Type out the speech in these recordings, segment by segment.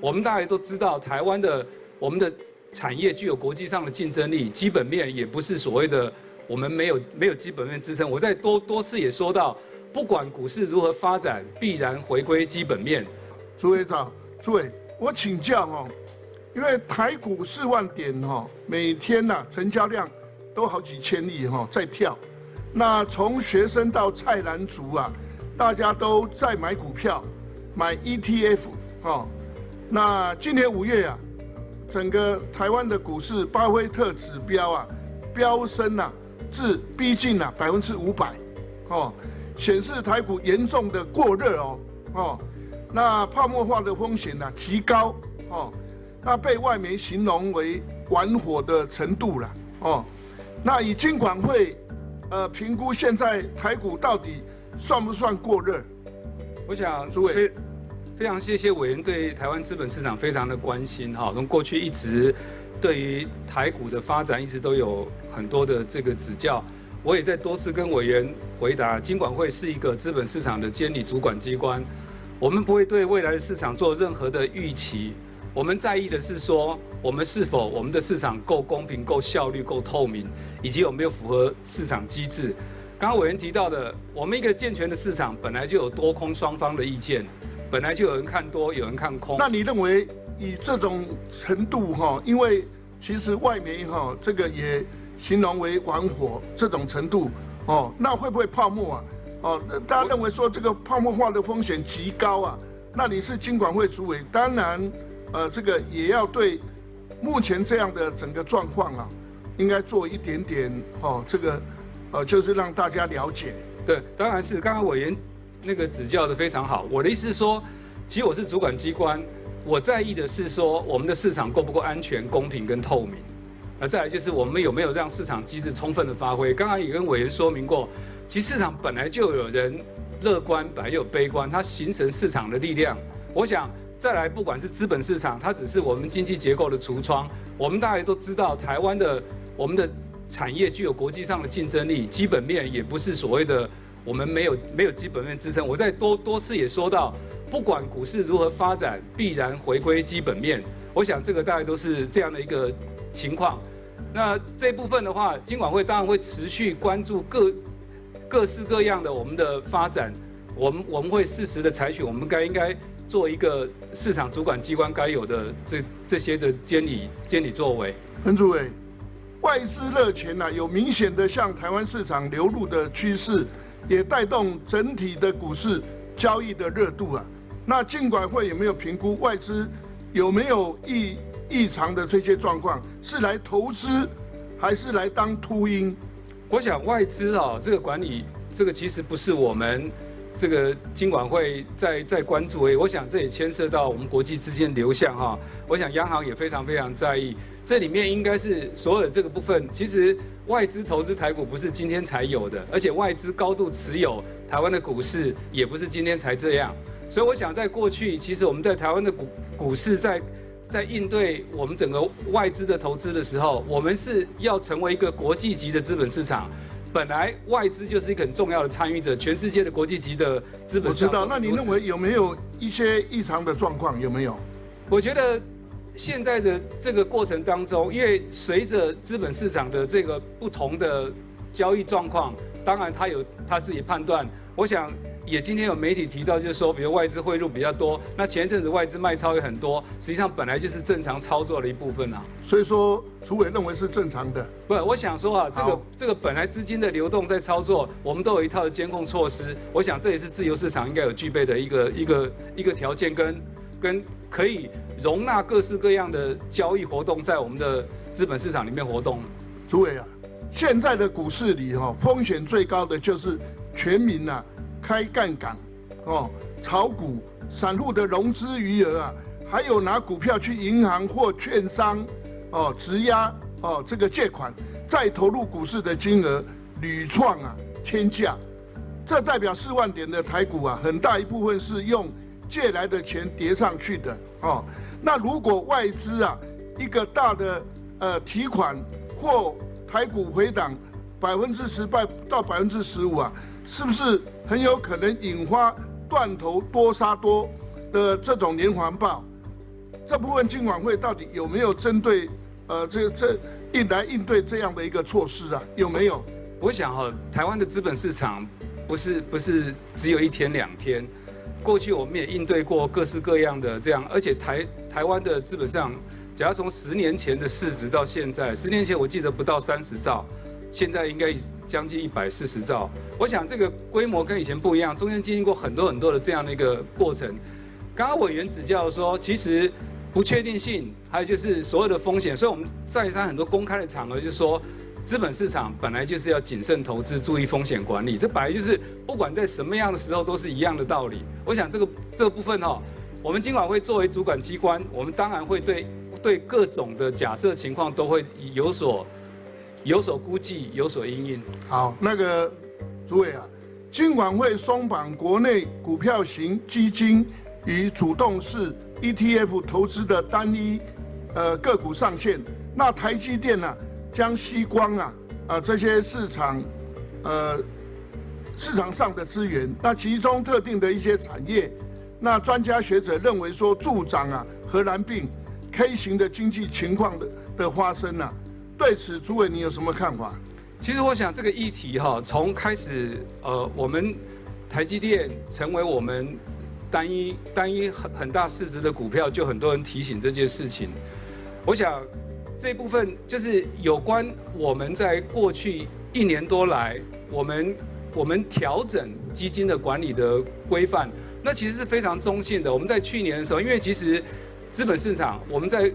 我们大家都知道，台湾的我们的产业具有国际上的竞争力，基本面也不是所谓的我们没有基本面支撑。我在多次也说到，不管股市如何发展，必然回归基本面。朱委长，朱委，我请教哦，因为台股4万点哈，每天成交量都好几千亿哈，在跳。那从学生到菜篮族啊，大家都在买股票，买 ETF 哦。那今年5月啊，整个台湾的股市巴菲特指标啊，飙升至逼近500%哦，显示台股严重的过热哦。那泡沫化的风险极高哦，那被外媒形容为玩火的程度了哦。那以金管会评估现在台股到底算不算过热？我想诸位非常谢谢委员对台湾资本市场非常的关心哈，从过去一直对于台股的发展一直都有很多的这个指教。我也在多次跟委员回答，金管会是一个资本市场的监理主管机关。我们不会对未来的市场做任何的预期，我们在意的是说，我们是否我们的市场够公平、够效率、够透明，以及有没有符合市场机制。刚刚委员提到的，我们一个健全的市场本来就有多空双方的意见，本来就有人看多，有人看空。那你认为以这种程度哈，因为其实外媒哈这个也形容为玩火这种程度哦，那会不会泡沫啊？哦，大家认为说这个泡沫化的风险极高啊，那你是金管会主委，当然，这个也要对目前这样的整个状况啊，应该做一点点哦，这个就是让大家了解。对，当然是刚刚委员那个指教的非常好。我的意思是说，其实我是主管机关，我在意的是说我们的市场够不够安全、公平跟透明。再来就是我们有没有让市场机制充分的发挥。刚刚也跟委员说明过。其实市场本来就有人乐观，本来就有悲观，它形成市场的力量。我想再来，不管是资本市场，它只是我们经济结构的橱窗。我们大家都知道，台湾的我们的产业具有国际上的竞争力，基本面也不是所谓的我们没有基本面支撑。我在多次也说到，不管股市如何发展，必然回归基本面。我想这个大概都是这样的一个情况。那这部分的话，金管会当然会持续关注各式各样的我们的发展，我们会适时的采取我们应该做一个市场主管机关该有的这些的监理作为。陈主委，外资热钱有明显的向台湾市场流入的趋势，也带动整体的股市交易的热度啊。那金管会有没有评估外资有没有异常的这些状况，是来投资还是来当秃鹰？我想外资这个管理，这个其实不是我们这个金管会在关注而已。我想这也牵涉到我们国际之间流向哈。我想央行也非常在意，这里面应该是所有的这个部分。其实外资投资台股不是今天才有的，而且外资高度持有台湾的股市也不是今天才这样。所以我想在过去，其实我们在台湾的股市在应对我们整个外资的投资的时候，我们是要成为一个国际级的资本市场。本来外资就是一个很重要的参与者，全世界的国际级的资本市场。我知道，那你认为有没有一些异常的状况？有没有？我觉得现在的这个过程当中，因为随着资本市场的这个不同的交易状况，当然他有他自己判断。我想。也今天有媒体提到，就是说，比如外资汇入比较多，那前一阵子外资卖超也很多，实际上本来就是正常操作的一部分啊。所以说，主委认为是正常的。不，我想说啊，这个本来资金的流动在操作，我们都有一套的监控措施。我想这也是自由市场应该有具备的一个条件，跟可以容纳各式各样的交易活动在我们的资本市场里面活动。主委啊，现在的股市里风险最高的就是全民开杠杆，炒股，散户的融资余额还有拿股票去银行或券商，质押，这个借款，再投入股市的金额屡创天价。这代表4万点的台股很大一部分是用借来的钱叠上去的，那如果外资一个大的提款或台股回档10%到15%是不是很有可能引发断头多杀多的这种连环爆？这部分金管会到底有没有针对应对这样的一个措施啊？有没有？我想哈，台湾的资本市场不是只有1天2天，过去我们也应对过各式各样的这样，而且台湾的资本市场，假如从10年前的市值到现在，10年前我记得不到30兆，现在应该将近140兆。我想这个规模跟以前不一样，中间经历过很多的这样的一个过程。刚刚委员指教说，其实不确定性，还有就是所有的风险，所以我们再三很多公开的场合就是说，资本市场本来就是要谨慎投资，注意风险管理，这本来就是不管在什么样的时候都是一样的道理。我想这个部分哈，我们金管会作为主管机关，我们当然会对各种的假设情况都会有所估计，有所因应。好，那个主委啊，金管会松绑国内股票型基金与主动式 ETF 投资的单一个股上限，那台积电呢、将吸光这些市场上的资源，那其中特定的一些产业，那专家学者认为说助长荷兰病 K 型的经济情况的发生对此主委你有什么看法？其实我想这个议题哈，从开始我们台积电成为我们单一很大市值的股票，就很多人提醒这件事情。我想这部分就是有关我们在过去1年多来，我们调整基金的管理的规范，那其实是非常中性的。我们在去年的时候，因为其实资本市场我们在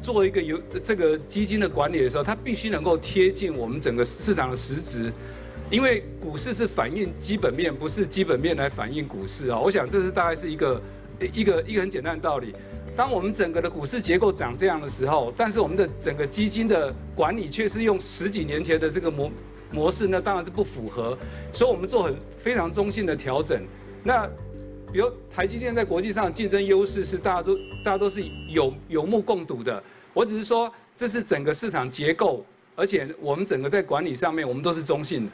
做一个这个基金的管理的时候，它必须能够贴近我们整个市场的实质，因为股市是反映基本面，不是基本面来反映股市啊。我想这是大概是一个很简单的道理。当我们整个的股市结构长这样的时候，但是我们的整个基金的管理却是用10几年前的这个模式，那当然是不符合。所以我们做非常中性的调整。那比如台积电在国际上的竞争优势是大家都是有目共睹的。我只是说这是整个市场结构，而且我们整个在管理上面我们都是中性的。